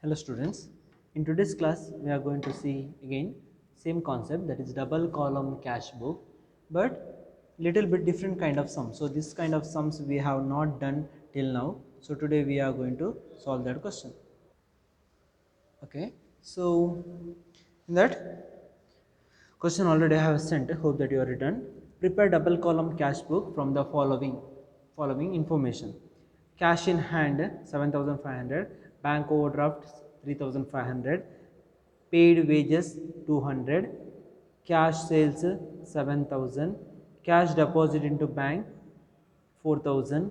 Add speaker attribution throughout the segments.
Speaker 1: Hello students, in today's class we are going to see again same concept, that is double column cash book, but little bit different kind of sum. So this kind of sums we have not done till now. So today we are going to solve that question. Okay, so in that question already I have sent, hope that you are written. Prepare double column cash book from the following information. Cash in hand 7,500, bank overdraft 3,500, paid wages 200, cash sales 7,000, cash deposit into bank 4,000,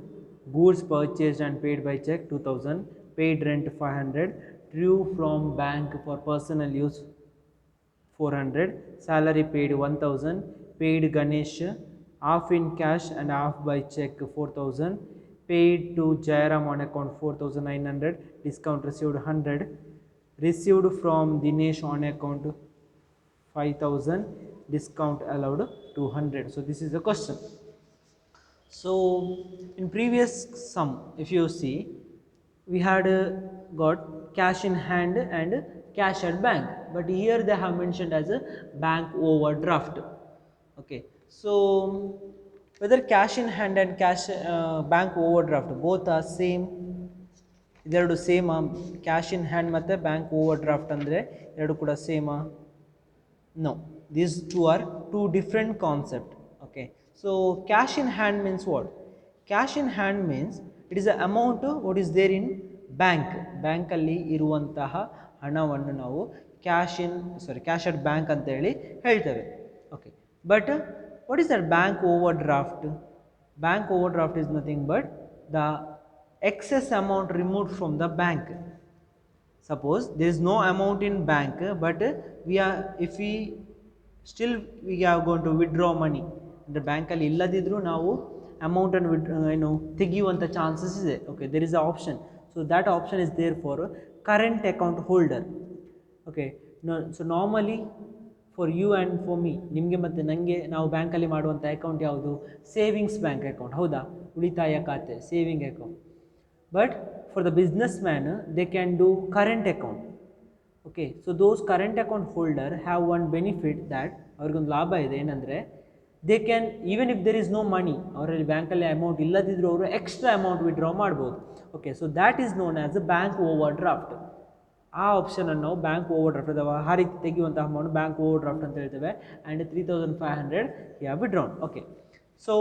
Speaker 1: goods purchased and paid by check 2,000, paid rent 500, drew from bank for personal use 400, salary paid 1000, paid Ganesh half in cash and half by check 4000, paid to Jairam on account 4900, discount received 100, received from Dinesh on account 5000, discount allowed 200. So this is the question. So in previous sum, if you see, we had got cash in hand and cash at bank, but here they have mentioned as a bank overdraft. Okay, so whether cash in hand and cash bank overdraft both are same, ಇದೆರಡು same, cash in hand ಮತ್ತು bank overdraft ಅಂದರೆ ಎರಡು ಕೂಡ ಸೇಮಾ? No, these two are two different concept. Okay, so cash in hand means what? Cash in hand means it is the amount what is there in bank. Bank ಅಲ್ಲಿ ಇರುವಂತಹ ಹಣವನ್ನು ನಾವು cash at bank ಅಂತ ಹೇಳಿ ಹೇಳ್ತೇವೆ. Okay, but what is that bank overdraft? Bank overdraft is nothing but the excess amount removed from the bank. Suppose there is no amount in bank, but if we still we are going to withdraw money, the bank ಅಲ್ಲಿ ಇಲ್ಲದಿದ್ರೂ ನಾವು amount ಅನ್ನು ತೆಗೆಯುವಂಥ chances ಇದೆ. Okay, there is an option, so that option is there for current account holder. Okay, so normally for you and for me, ನಿಮಗೆ ಮತ್ತು ನನಗೆ ನಾವು ಬ್ಯಾಂಕಲ್ಲಿ ಮಾಡುವಂಥ ಅಕೌಂಟ್ ಯಾವುದು? ಸೇವಿಂಗ್ಸ್ ಬ್ಯಾಂಕ್ ಅಕೌಂಟ್, ಹೌದಾ? ಉಳಿತಾಯ ಖಾತೆ, saving account. But for the businessman, they can do current account. Okay, so those current account holder have one benefit, that ಅವ್ರಿಗೊಂದು ಲಾಭ ಇದೆ. ಏನಂದರೆ they can, even if there is no money, ಅವರಲ್ಲಿ ಬ್ಯಾಂಕಲ್ಲಿ amount ಇಲ್ಲದಿದ್ದರೂ ಅವರು ಎಕ್ಸ್ಟ್ರಾ ಅಮೌಂಟ್ ವಿಡ್ರಾ ಮಾಡ್ಬೋದು. Okay, so that is known as a bank overdraft. ಆ ಆಪ್ಷನನ್ನು ನಾವು ಬ್ಯಾಂಕ್ ಓವರ್ ಡ್ರಾಫ್ಟ್ ಅಥವಾ ಆ ರೀತಿ ತೆಗೆಯುವಂಥ ಅಮೌಂಟ್ ಬ್ಯಾಂಕ್ ಓವರ್ ಡ್ರಾಫ್ಟ್ ಅಂತ ಹೇಳ್ತೇವೆ. And 3,500 you have withdrawn. Okay, so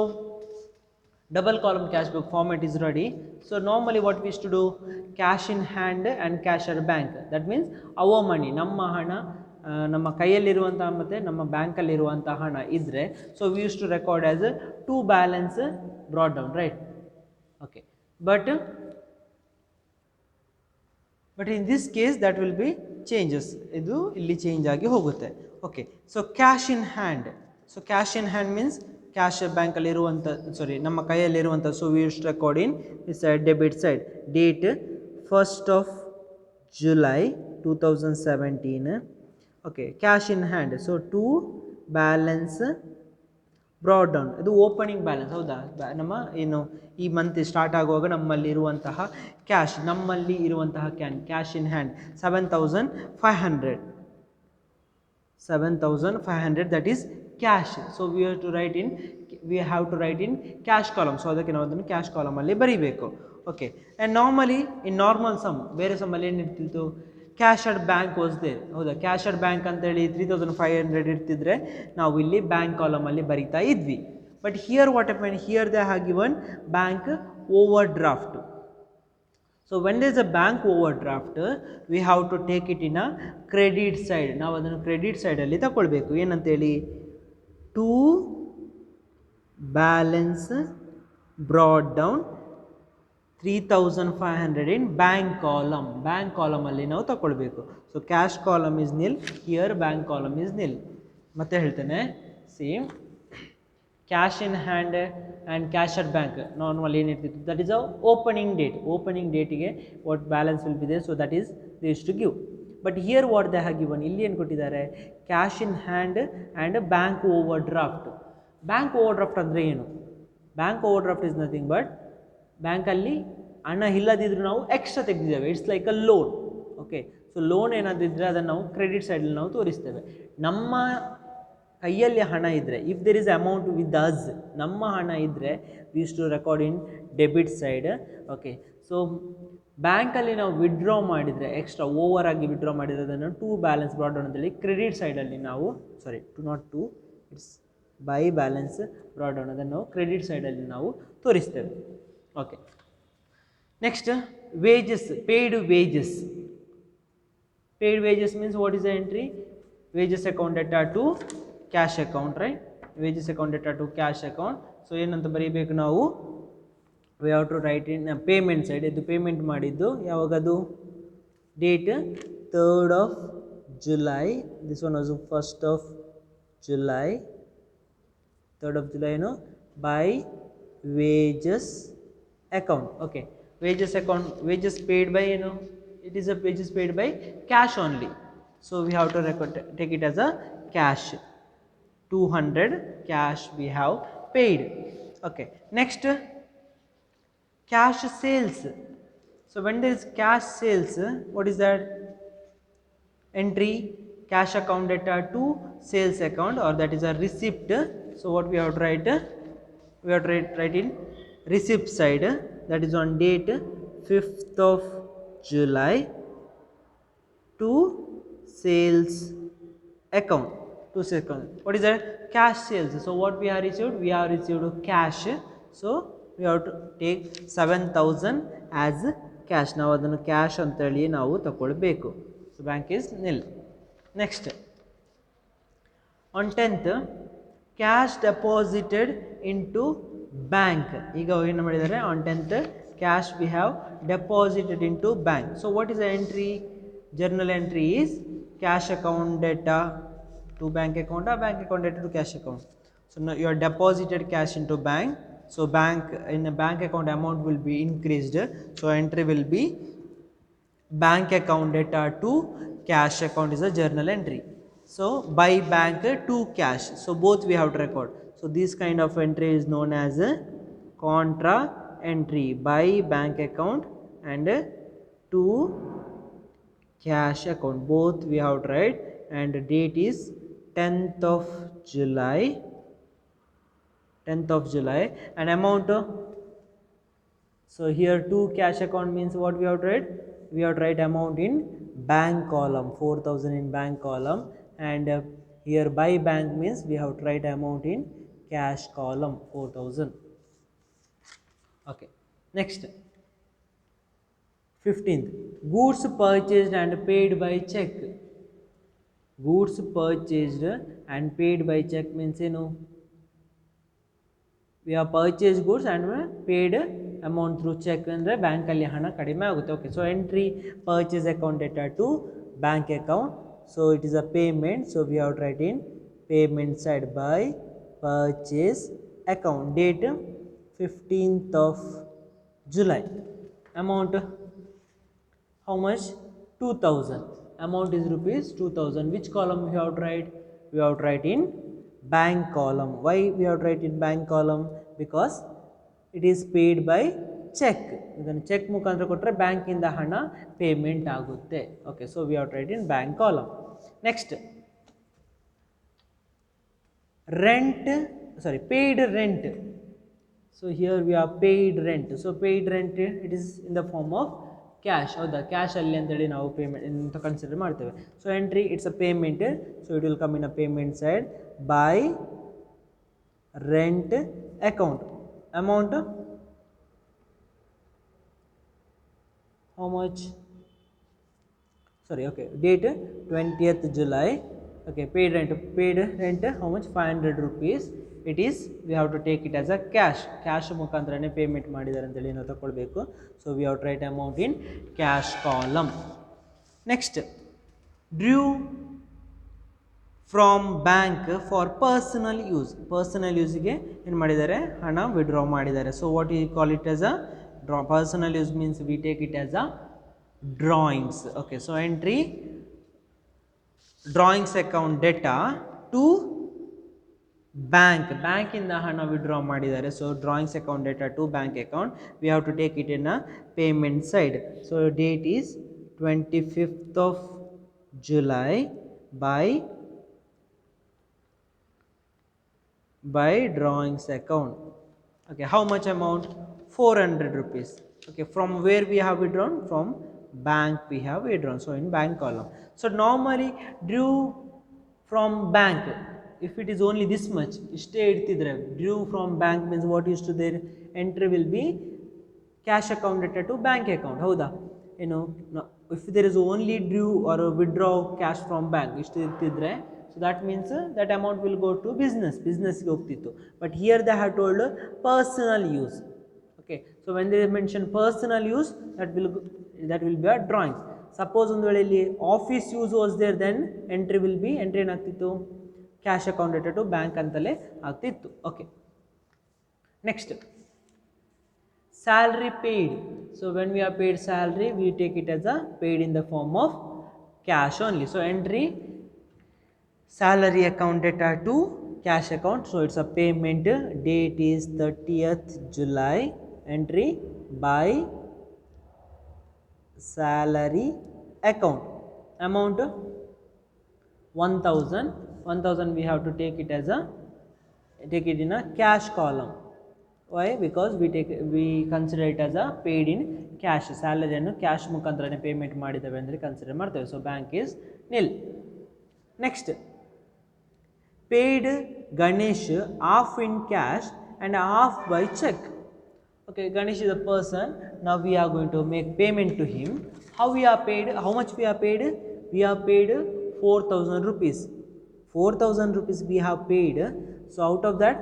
Speaker 1: double column cash book format is ready. So normally what we used to do, cash in hand and cash at bank, that means our money, ನಮ್ಮ ಹಣ ನಮ್ಮ ಕೈಯಲ್ಲಿರುವಂತಹ ಮತ್ತು ನಮ್ಮ ಬ್ಯಾಂಕಲ್ಲಿರುವಂಥ ಹಣ ಇದ್ದರೆ, so we use to record as to balance brought down, right? Okay, but in this case that will be changes, ಇದು ಇಲ್ಲಿ ಚೇಂಜ್ ಆಗಿ ಹೋಗುತ್ತೆ. Okay, so cash in hand, so cash in hand means cash ಬ್ಯಾಂಕಲ್ಲಿ ಇರುವಂಥ, ನಮ್ಮ ಕೈಯಲ್ಲಿರುವಂಥ. So we use to record in this side, debit side, date 1st of July 2017. Okay, cash in hand, so to balance brought down, ಇದು opening balance, ಹೌದಾ? ನಮ್ಮ ಏನು ಈ month start ಆಗುವಾಗ ನಮ್ಮಲ್ಲಿ ಇರುವಂತಹ cash in hand 7,500, that is cash. So we have to write in cash column. So ಅದಕ್ಕೆ ನಾವು ಅದನ್ನು ಕ್ಯಾಶ್ ಕಾಲಮ್ ಅಲ್ಲಿ ಬರೀಬೇಕು. Okay, and normally in normal sum, ಬೇರೆ ಸಮ್ಮಲ್ಲಿ ಏನಿರ್ತಿತ್ತು? Cash at bank was there, ಹೌದಾ? ಕ್ಯಾಶ್ ಅಟ್ ಬ್ಯಾಂಕ್ ಅಂತೇಳಿ 3,500 ಇರ್ತಿದ್ರೆ ನಾವು ಇಲ್ಲಿ ಬ್ಯಾಂಕ್ ಕಾಲಮಲ್ಲಿ ಬರೀತಾ ಇದ್ವಿ. But here what happen, here they have given bank overdraft. So when there is a bank overdraft, we have to take it in a credit side. ನಾವು ಅದನ್ನು credit ಸೈಡಲ್ಲಿ ತಗೊಳ್ಬೇಕು. ಏನಂತೇಳಿ? To balance brought down 3,500 in bank column. Bank ಕಾಲಮಲ್ಲಿ ನಾವು ತಗೊಳ್ಬೇಕು. So cash column is nil, here bank column is nil. ಮತ್ತೆ ಹೇಳ್ತೇನೆ, same cash in hand and cash at bank normal ಏನಿರ್ತಿತ್ತು, ದಟ್ ಈಸ್ ಅ ಓಪನಿಂಗ್ ಡೇಟಿಗೆ what balance will be there, so that is they is to give. But here what they have given, ಇಲ್ಲಿ ಏನು ಕೊಟ್ಟಿದ್ದಾರೆ? Cash in hand and bank over draft. Bank overdraft ಅಂದರೆ ಏನು? Bank overdraft is nothing but ಬ್ಯಾಂಕಲ್ಲಿ ಹಣ ಇಲ್ಲದಿದ್ದರೂ ನಾವು extra ತೆಗೆದಿದ್ದೇವೆ. It's like a loan. Okay. So loan ಏನಾದರೂ ಇದ್ದರೆ ಅದನ್ನು ನಾವು ಕ್ರೆಡಿಟ್ ಸೈಡಲ್ಲಿ ನಾವು ತೋರಿಸ್ತೇವೆ. ನಮ್ಮ ಕೈಯಲ್ಲಿ ಹಣ ಇದ್ದರೆ, if there is amount with us, ನಮ್ಮ ಹಣ ಇದ್ದರೆ we use to record in debit side. Okay. So ಬ್ಯಾಂಕಲ್ಲಿ ನಾವು ವಿಡ್ರಾ ಮಾಡಿದರೆ, ಎಕ್ಸ್ಟ್ರಾ ಓವರ್ ಆಗಿ ವಿಡ್ರಾ ಮಾಡಿದರೆ ಅದನ್ನು ಟು ಬ್ಯಾಲೆನ್ಸ್ ಬ್ರಾಟ್ ಡೌನ್ ಅಂತೇಳಿ ಕ್ರೆಡಿಟ್ ಸೈಡಲ್ಲಿ ನಾವು, sorry to not to, it's by balance brought down, ಅದನ್ನು ನಾವು ಕ್ರೆಡಿಟ್ ಸೈಡಲ್ಲಿ ನಾವು ತೋರಿಸ್ತೇವೆ. Okay. Next wages, paid wages. Paid wages means what is the entry? Wages account data to cash account, right? Wages account data to cash account. So ಏನಂತ ಬರೀಬೇಕು ನಾವು, we have to write in payment side. ಇದು payment ಮಾಡಿದ್ದು ಯಾವಾಗದು, date 3rd of July. This one was 1st of July. 3rd of July, no, by wages account. Okay. Wages account, wages paid by, you know, it is a wages paid by cash only, so we have to record, take it as a cash. 200 cash we have paid. Okay. Next, cash sales. So when there is cash sales, what is that entry? Cash account data to sales account, or that is a receipt. So what we have to write, we have to write in receipt side, that is on date 5th of July to sales account, to sales account. What is that? Cash sales. So what we have received? We have received cash. So we have to take 7,000 as cash. ನಾವು ಅದನ್ನು cash ಅಂತೇಳಿ ನಾವು ತಗೊಳ್ಬೇಕು. So bank is nil. Next, on 10th, cash deposited into bank. ಈಗ ಏನು ಮಾಡಿದ್ದಾರೆ, on 10th cash we have deposited into bank. So what is the entry? Journal entry is cash account data to bank account, or bank account data to cash account. So now you have deposited cash into bank. So bank, in a bank account amount will be increased. So entry will be bank account data to cash account is a journal entry. So by bank to cash. So both we have to record. So this kind of entry is known as a contra entry, by bank account and to cash account. Both we have to write, and date is 10th of July. 10th of July. And amount, so here to cash account means what we have to write? We have to write amount in bank column, 4,000 in bank column, and here by bank means we have to write amount in cash column, 4,000. Okay. Next, 15th, goods purchased and paid by check. Goods purchased and paid by check means, you know, we have purchased goods and paid amount through check, ಅಂದರೆ ಬ್ಯಾಂಕಲ್ಲಿ ಹಣ ಕಡಿಮೆ ಆಗುತ್ತೆ. Okay. So entry purchase account data to bank account. So it is a payment, so we have to write in payment side by purchase account. Date 15th of July. Amount, how much? 2,000. Amount is rupees 2,000. Which column we have to write? We have to write in bank column. Why we have to write in bank column? Because it is paid by check. ಇದನ್ನು cheque ಮುಖಾಂತರ ಕೊಟ್ಟರೆ ಬ್ಯಾಂಕಿಂದ ಹಣ payment ಆಗುತ್ತೆ. Okay. So we have to write in bank column. Next, rent, sorry paid rent. So here we have paid rent. So paid rent, it is in the form of cash. ಹೌದಾ, cash ಅಲ್ಲಿ ಅಂತೇಳಿ ನಾವು payment ಅಂತ consider ಮಾಡ್ತೇವೆ. So entry, it's a payment, so it will come in a payment side by rent account. Amount, how much? Sorry, okay, date 20th July. Okay, paid rent, how much? 500 rupees. It is, we have to take it as a cash. Cash ಮುಖಾಂತರನೇ payment ಮಾಡಿದ್ದಾರೆ ಅಂತೇಳಿ ನಾವು ತಗೊಳ್ಬೇಕು. So we have to write amount in cash column. Next, drew from bank for personal use. Personal ಯೂಸ್ಗೆ ಏನು ಮಾಡಿದ್ದಾರೆ, ಹಣ withdraw ಮಾಡಿದ್ದಾರೆ. So what you call it as a draw. Personal use means we take it as a drawings. Okay. So entry drawings account data to bank. ಬ್ಯಾಂಕಿಂದ ಹಣ withdraw ಮಾಡಿದ್ದಾರೆ. So drawings account data to bank account. V have to take it in a payment side. So date is 25th of July by drawings account. Okay, how much amount? 400 rupees. Okay, from where we have withdrawn? From bank we have withdrawn. So in bank column. So normally drew from bank, if it is only this much ಇಷ್ಟೇ ಇಡ್ತಿದ್ರೆ, drew from bank means what used to their entry will be cash account debtor to bank account. ಹೌದಾ? ಏನು, if there is only drew or withdraw cash from bank ಇಷ್ಟು ಇರ್ತಿದ್ರೆ, so that means that amount will go to business ಗೆ ಹೋಗ್ತಿತ್ತು. But here they have told personal use. Okay, so when they mention personal use, that will be a drawings. Suppose ಒಂದು ವೇಳೆ ಇಲ್ಲಿ office use was there, then entry will be, entry ಏನಾಗ್ತಿತ್ತು? Cash account dated to bank ಅಂತಲೇ ಆಗ್ತಿತ್ತು. Okay, next salary paid. So when we are paid salary, we take it as a paid in the form of cash only. So entry salary account data to cash account. So it's a payment, date is 30th July, entry by salary account, amount 1000 we have to take it as a, take it in a cash column. Why? Because we consider it as a paid in cash. Salary ಅನ್ನು cash ಮುಖಾಂತರನೇ payment ಮಾಡಿದ್ದೇವೆ ಅಂದರೆ consider ಮಾಡ್ತೇವೆ. So bank is nil. Next, paid Ganesh half in cash and half by check. Okay, Ganesh is a person. Now we are going to make payment to him. How we are paid? How much we are paid? We are paid 4,000 rupees. 4,000 rupees we have paid. So out of that,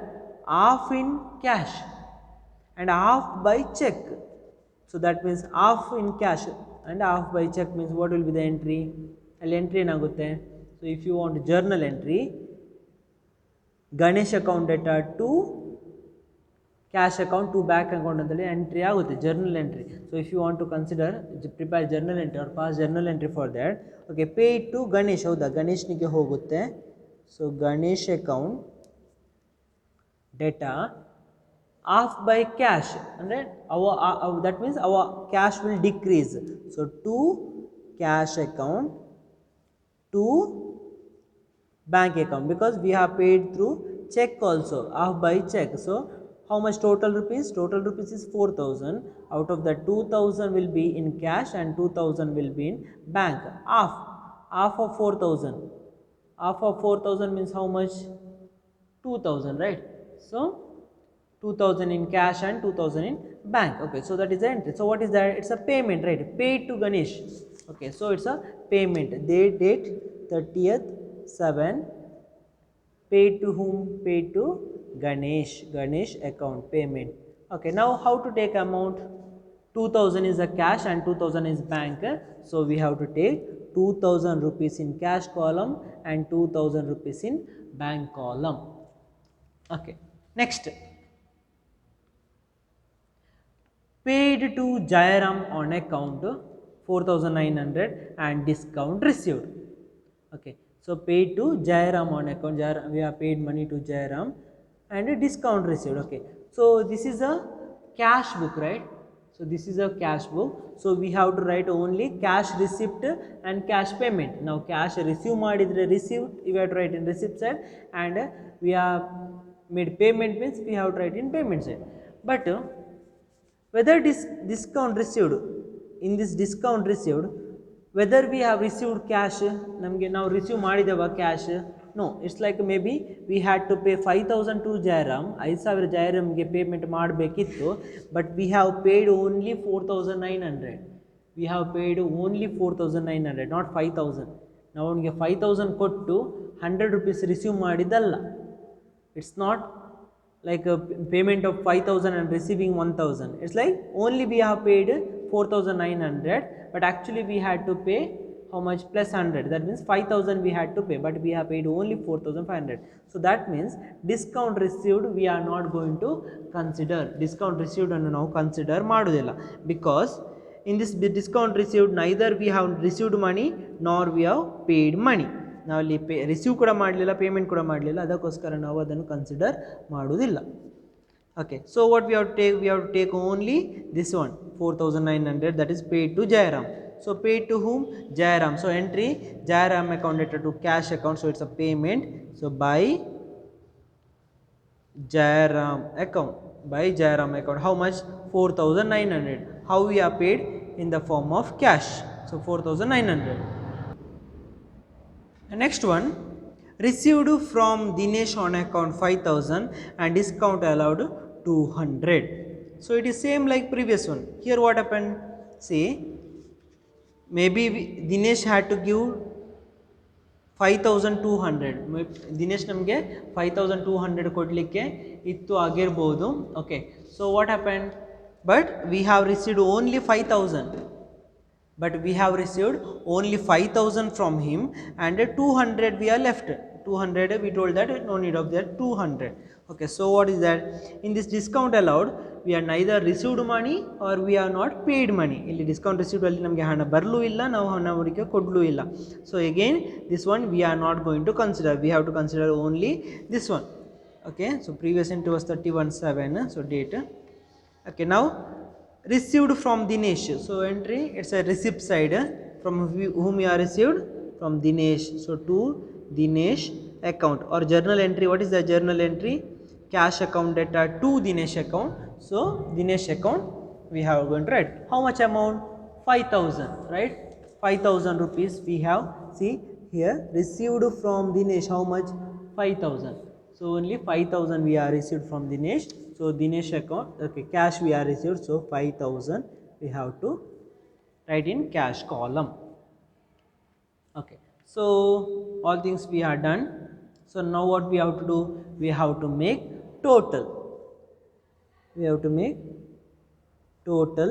Speaker 1: half in cash and half by check. So that means half in cash and half by check means what will be the entry? Entry ಏನಾಗುತ್ತೆ? So if you want journal entry, Ganesh account data to cash account to bank account ಅಂತೇಳಿ entry ಆಗುತ್ತೆ, journal entry. So if you want to consider prepare journal entry or pass journal entry for that. Okay, pay to Ganesh. ಹೌದಾ, ಗಣೇಶ್ನಿಗೆ ಹೋಗುತ್ತೆ. So Ganesh account ಡೇಟಾ half by cash, ಅಂದರೆ that means our cash will decrease. So to cash account to bank account, because we have paid through check also, half by check. So how much total rupees? Total rupees is 4,000. Out of that, 2,000 will be in cash and 2,000 will be in bank. Half of 4,000. Half of 4,000 means how much? 2,000, right? So 2,000 in cash and 2,000 in bank. Okay, so that is the entry. So what is that? It's a payment, right? Paid to Ganesh. Okay, so it's a payment. Date 30th 7. Paid to whom? Paid to Ganesh. Ganesh account payment. Okay, now how to take amount? 2,000 is a cash and 2,000 is bank. So we have to take 2,000 rupees in cash column and 2,000 rupees in bank column. Okay, next, paid to Jairam on account 4,900 and discount received. Okay, so paid to Jairam on account, we have paid money to Jairam and a discount received. Okay, so this is a cash book, right? So this is a cash book. So we have to write only cash receipt and cash payment. Now cash receive madidre received, we have to write in receipt side, and we have made payment means we have to write in payment side. But whether discount received, in this discount received, whether we have received cash, namge now receive madideva cash? No, it's like maybe we had to pay 5,000 to Jairam, 5,000 Jairam ge payment ಮಾಡಬೇಕಿತ್ತು, but we have paid only 4,900. We have paid only 4,900, not 5,000. ನಾವು ಅವನಿಗೆ 5,000 ಕೊಟ್ಟು 100 rupees receive ಮಾಡಿದ್ದಲ್ಲ. It's not like a payment of 5,000 and receiving 1,000. It's like only we have paid 4,900, but actually we had to pay how much? Plus 100. That means 5,000 we had to pay, but we have paid only 4,500. So that means discount received we are not going to consider. Discount received and now consider madudilla, because in this discount received neither we have received money nor we have paid money. ನಾವು ಅಲ್ಲಿ receive ಕೂಡ ಮಾಡಲಿಲ್ಲ, payment ಕೂಡ ಮಾಡಲಿಲ್ಲ, ಅದಕ್ಕೋಸ್ಕರ ನಾವು ಅದನ್ನು consider ಮಾಡುವುದಿಲ್ಲ. Okay, so what we have to take? We have to take only this one 4,900, that is paid to Jairam. So paid to whom? Jairam. So entry Jairam account debtor to cash account, so it's a payment. So by Jairam account, how much? 4900. How we are paid? In the form of cash, so 4900. The next one, received from Dinesh on account 5000 and discount allowed 200. So it is same like previous one. Here what happened? See, maybe Dinesh had to give 5200. Dinesh ನಮಗೆ 5200 ಕೊಡಲಿಕ್ಕೆ ಇತ್ತು ಆಗಿರಬಹುದು. Okay, so what happened? But we have received only 5000. But we have received only 5000 from him and 200 we are left. 200 we told that no need of that 200. Okay, so what is that? In this discount allowed, we are neither received money or we are not paid money. ಇಲ್ಲಿ discount received ಅಲ್ಲಿ ನಮಗೆ ಹಣ ಬರಲೂ ಇಲ್ಲ, ನಾವು ಹಣ ಅವರಿಗೆ ಕೊಡಲೂ ಇಲ್ಲ. So again this one we are not going to consider. We have to consider only this one. Okay, so previous entry was 31/7, so date. Okay, now received from Dinesh. So entry, it's a receipt side. From whom you are received? From Dinesh. So to Dinesh account, or journal entry. What is the journal entry? Cash account data to Dinesh account. So Dinesh account we have going to write. How much amount? 5000, right? 5000 rupees we have. See here, received from Dinesh, how much? 5000. So only 5000 we are received from Dinesh. So Dinesh account, okay, cash we are received, so 5000 we have to write in cash column. Okay, so all things we are done. So now what we have to do? We have to make total. We have to make total.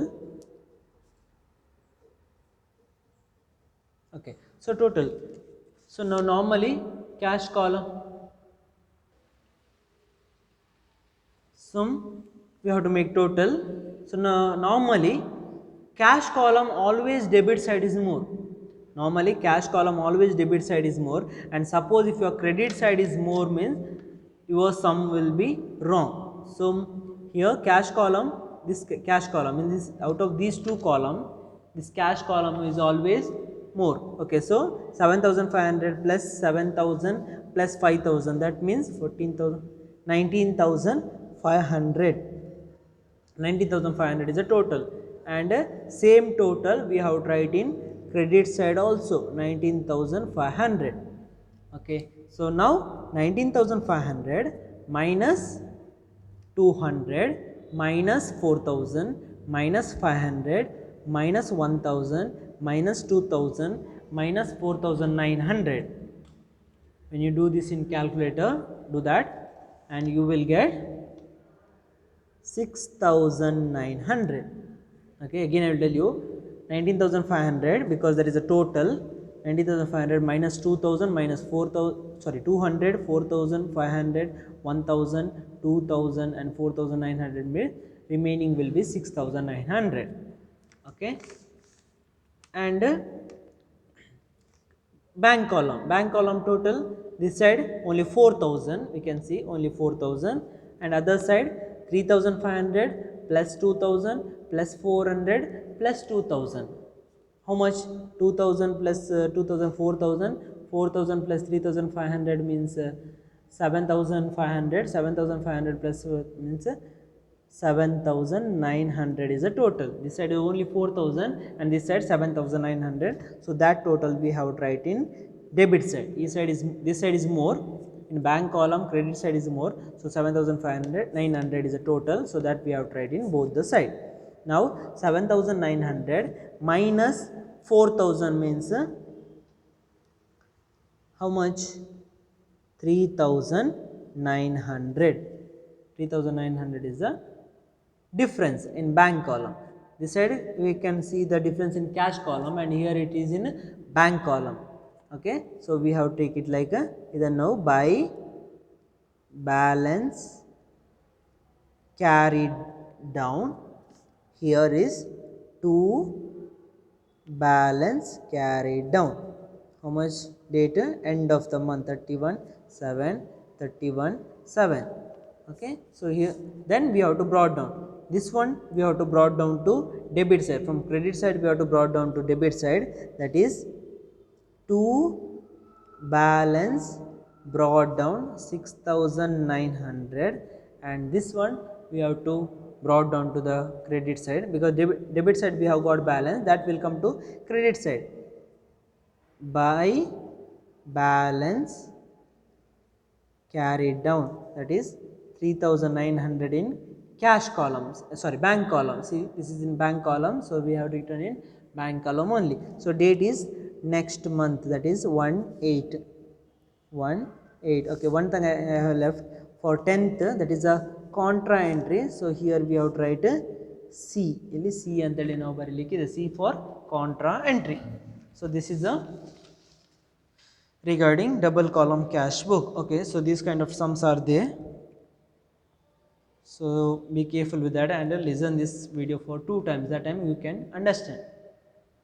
Speaker 1: Okay, so total. So now normally cash column, we have to make total. So now normally cash column always debit side is more. Normally cash column always debit side is more, and suppose if your credit side is more, means your sum will be wrong. So here cash column, this cash column, in this, out of these two column, this cash column is always more. Okay, so 7500 plus 7000 plus 5000, that means 14000, 19500. 19500 is a total, and same total we have to write in credit side also, 19500. Okay, so now 19500 minus 200 minus 4000 minus 500 minus 1000 minus 2000 minus 4900. When you do this in calculator, do that, and you will get 6900. Okay, again I will tell you, 19500 because there is a total. 19500 minus 2000 minus 4000, sorry, 200, 4000, 500, 1000, 2000 and 4900 means remaining will be 6900. Okay, and bank column total, this side only 4000, we can see only 4000, and other side 3500 plus 2000 plus 400 plus 2000. How much? 2000 plus 2000, 4000, 4000 plus 3500 means 7500, 7500 plus means 7900 is a total. This side only 4000 and this side 7900. So that total we have to write in debit side. This side is more. In bank column, credit side is more. So 7500, 900 is a total. So that we have to write in both the side. Now 7900 minus 4000 means how much? 3900. 3900 is the difference in bank column. This side we can see the difference in cash column, and here it is in bank column. Okay, so we have to take it like a, either now by balance carried down, here is to balance carried down. How much? Date end of the month 31/7, 31/7. Okay, so here then we have to brought down. this one we have to brought down to debit side. From credit side we have to brought down to debit side, that is to balance brought down 6,900, and this one we have to brought down to the credit side, because debit side we have got balance, that will come to credit side. By balance carried down, that is 3,900 in cash columns, sorry, bank column. See, this is in bank column, so we have written in bank column only. So date is next month, that is 1/8. 1/8. Okay, one thing I have left for 10th, that is a contra entry. So here we have to write C. Illi C anteli ನಾವು ಬರಲಿಕ್ಕಿದೆ, C for contra entry. So this is a regarding double column cash book. Okay, so these kind of sums are there. So be careful with that and listen this video for 2 times, that time you can understand.